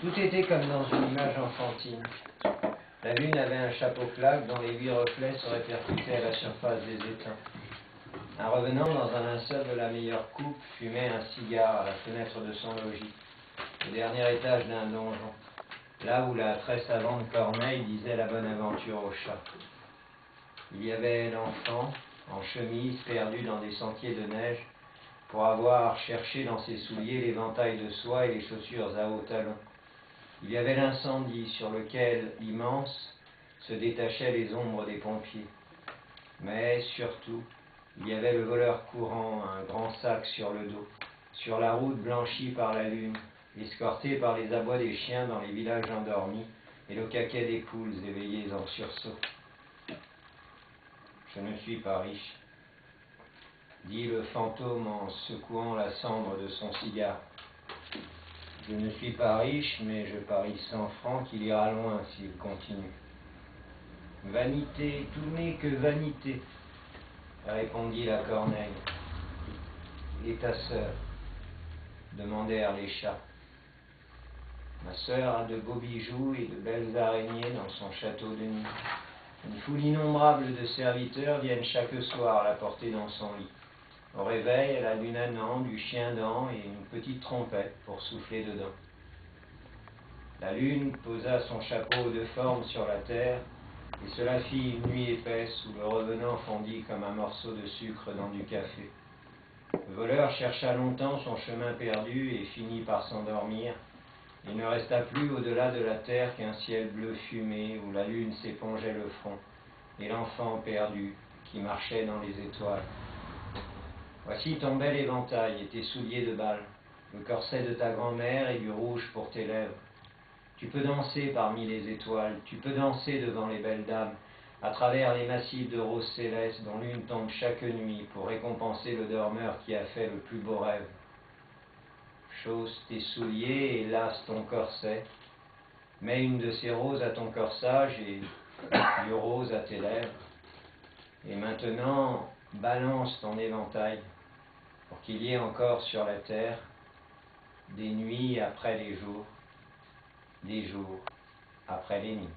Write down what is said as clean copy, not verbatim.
Tout était comme dans une image enfantine. La lune avait un chapeau plaque dont les 8 reflets se répercutaient à la surface des étangs. Un revenant dans un linceul de la meilleure coupe fumait un cigare à la fenêtre de son logis, au dernier étage d'un donjon, là où la très savante Corneille disait la bonne aventure au chat. Il y avait l'enfant, en chemise, perdu dans des sentiers de neige, pour avoir cherché dans ses souliers l'éventail de soie et les chaussures à hauts talons. Il y avait l'incendie sur lequel, immense, se détachaient les ombres des pompiers. Mais surtout, il y avait le voleur courant, un grand sac sur le dos, sur la route blanchie par la lune, escorté par les abois des chiens dans les villages endormis et le caquet des poules éveillées en sursaut. « Je ne suis pas riche, » dit le fantôme en secouant la cendre de son cigare. « Je ne suis pas riche, mais je parie 100 francs qu'il ira loin s'il continue. »« Vanité, tout n'est que vanité, » répondit la Corneille. « Et ta sœur ?» demandèrent les chats. « Ma sœur a de beaux bijoux et de belles araignées dans son château de nuit. Une foule innombrable de serviteurs viennent chaque soir la porter dans son lit. Au réveil, elle a du nanan, du chien-dent et une petite trompette pour souffler dedans. » La lune posa son chapeau de forme sur la terre, et cela fit une nuit épaisse où le revenant fondit comme un morceau de sucre dans du café. Le voleur chercha longtemps son chemin perdu et finit par s'endormir. Il ne resta plus au-delà de la terre qu'un ciel bleu fumé où la lune s'épongeait le front, et l'enfant perdu qui marchait dans les étoiles. Voici ton bel éventail et tes souliers de bal, le corset de ta grand-mère et du rouge pour tes lèvres. Tu peux danser parmi les étoiles, tu peux danser devant les belles dames, à travers les massifs de roses célestes dont l'une tombe chaque nuit pour récompenser le dormeur qui a fait le plus beau rêve. Chausse tes souliers et lasse ton corset, mets une de ces roses à ton corsage et du rose à tes lèvres. Et maintenant, balance ton éventail pour qu'il y ait encore sur la terre des nuits après les jours, des jours après les nuits.